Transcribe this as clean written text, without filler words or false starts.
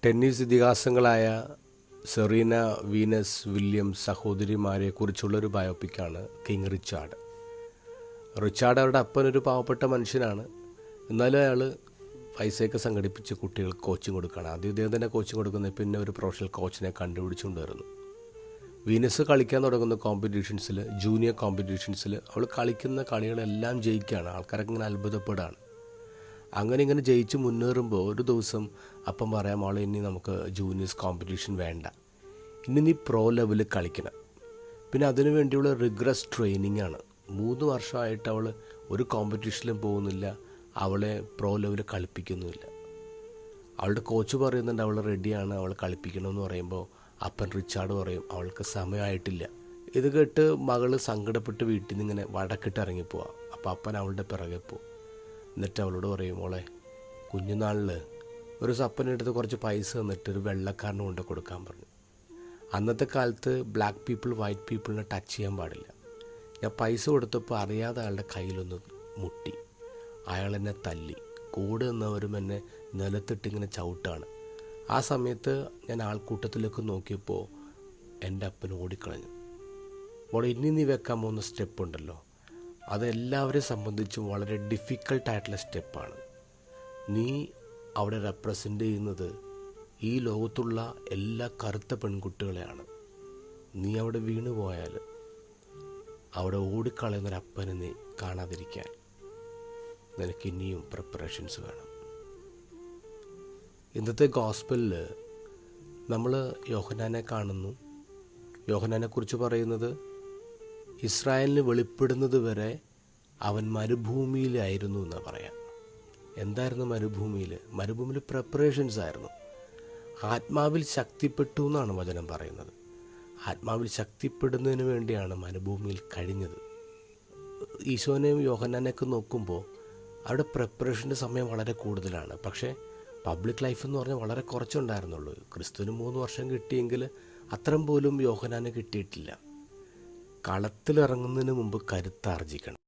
Tennis ഇതിഹാസങ്ങളായ Serena Venus Williams സഹോദരിമാരെ കുറിച്ചുള്ളൊരു ബയോപിക്കാണ് king Richard. Richard അവരുടെ അപ്പനൊരു പാവപ്പെട്ട മനുഷ്യനാണ്. എന്നാലും അയാൾ പൈസയൊക്കെ സംഘടിപ്പിച്ച് കുട്ടികൾക്ക് കോച്ചിങ് കൊടുക്കുകയാണ്. ആദ്യം ഇദ്ദേഹം തന്നെ കോച്ചിങ് കൊടുക്കുന്നത്, പിന്നെ ഒരു പ്രൊഫഷണൽ കോച്ചിനെ കണ്ടുപിടിച്ചുകൊണ്ട് വരുന്നു. വീനസ് കളിക്കാൻ തുടങ്ങുന്ന കോമ്പറ്റീഷൻസിൽ, ജൂനിയർ കോമ്പറ്റീഷൻസിൽ അവൾ കളിക്കുന്ന കളികളെല്ലാം ജയിക്കുകയാണ്. ആൾക്കാരൊക്കെ ഇങ്ങനെ അത്ഭുതപ്പെടുകയാണ്. അങ്ങനെ ഇങ്ങനെ ജയിച്ച് മുന്നേറുമ്പോൾ ഒരു ദിവസം അപ്പം പറയാം, മോളെ ഇനി നമുക്ക് ജൂനിയേഴ്സ് കോമ്പറ്റീഷൻ വേണ്ട, ഇനി നീ പ്രോ ലെവലിൽ കളിക്കണം. പിന്നെ അതിനു വേണ്ടിയുള്ള റിഗ്രസ് ട്രെയിനിങ് ആണ്. 3 വർഷമായിട്ട് അവൾ ഒരു കോമ്പറ്റീഷനിലും പോകുന്നില്ല, അവളെ പ്രോ ലെവലിൽ കളിപ്പിക്കുന്നുമില്ല. അവളുടെ കോച്ച് പറയുന്നുണ്ട് അവൾ റെഡിയാണ്, അവൾ കളിപ്പിക്കണമെന്ന് പറയുമ്പോൾ അപ്പൻ റിച്ചാർഡ് പറയും അവൾക്ക് സമയമായിട്ടില്ല. ഇത് കേട്ട് മകൾ സങ്കടപ്പെട്ട് വീട്ടിൽ നിന്ന് ഇങ്ങനെ വടക്കിട്ട് ഇറങ്ങിപ്പോവാം. അപ്പോൾ അപ്പൻ അവളുടെ പിറകെ പോവും. എന്നിട്ട് അവളോട് പറയും, മോളെ കുഞ്ഞുനാളിൽ ഒരു സപ്പനെടുത്ത് കുറച്ച് പൈസ തന്നിട്ട് ഒരു വെള്ളക്കാരന് കൊണ്ട് കൊടുക്കാൻ പറഞ്ഞു. അന്നത്തെ കാലത്ത് ബ്ലാക്ക് പീപ്പിൾ വൈറ്റ് പീപ്പിളിനെ ടച്ച് ചെയ്യാൻ പാടില്ല. ഞാൻ പൈസ കൊടുത്തപ്പോൾ അറിയാതെ അയാളുടെ കയ്യിലൊന്ന് മുട്ടി. അയാൾ എന്നെ തല്ലി. കൂടെ നിന്നവരും എന്നെ നിലത്തിട്ടിങ്ങനെ ചവിട്ടാണ്. ആ സമയത്ത് ഞാൻ ആൾക്കൂട്ടത്തിലേക്ക് നോക്കിയപ്പോൾ എൻ്റെ അപ്പൻ ഓടിക്കളഞ്ഞു. മോളെ ഇനി നീ വെക്കാൻ പോകുന്ന സ്റ്റെപ്പ് ഉണ്ടല്ലോ, അതെല്ലാവരെയും സംബന്ധിച്ചും വളരെ ഡിഫിക്കൽട്ടായിട്ടുള്ള സ്റ്റെപ്പാണ്. നീ അവിടെ റെപ്രസെൻ്റ് ചെയ്യുന്നത് ഈ ലോകത്തുള്ള എല്ലാ കറുത്ത പെൺകുട്ടികളെയാണ്. നീ അവിടെ വീണു പോയാൽ അവിടെ ഓടിക്കളയുന്നൊരപ്പനെ നീ കാണാതിരിക്കാൻ നിനക്ക് ഇനിയും പ്രിപ്പറേഷൻസ് വേണം. ഇന്നത്തെ ഗോസ്പലിൽ നമ്മൾ യോഹന്നാനെ കാണുന്നു. യോഹന്നാനെക്കുറിച്ച് പറയുന്നത്, ഇസ്രായേലിന് വെളിപ്പെടുന്നത് വരെ അവൻ മരുഭൂമിയിലായിരുന്നു എന്നാണ് പറയാം. എന്തായിരുന്നു മരുഭൂമിയിൽ? മരുഭൂമിയിൽ പ്രിപ്പറേഷൻസ് ആയിരുന്നു. ആത്മാവിൽ ശക്തിപ്പെട്ടു എന്നാണ് വചനം പറയുന്നത്. ആത്മാവിൽ ശക്തിപ്പെടുന്നതിന് വേണ്ടിയാണ് മരുഭൂമിയിൽ കഴിഞ്ഞത്. ഈശോനെയും യോഹന്നാനെയൊക്കെ നോക്കുമ്പോൾ അവിടെ പ്രിപ്പറേഷൻ്റെ സമയം വളരെ കൂടുതലാണ്. പക്ഷേ പബ്ലിക് ലൈഫ് എന്ന് പറഞ്ഞാൽ വളരെ കുറച്ചുണ്ടായിരുന്നുള്ളൂ. ക്രിസ്തുവിന് 3 വർഷം കിട്ടിയെങ്കിൽ അത്രയും പോലും യോഹന്നാന് കിട്ടിയിട്ടില്ല. കളത്തിലിറങ്ങുന്നതിന് മുമ്പ് കരുത്താർജിക്കണം.